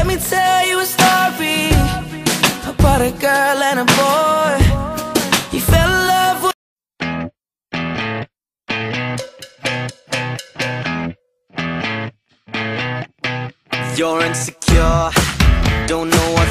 me tell you a story about a girl and a boy. He fell in love with You're insecure, don't know what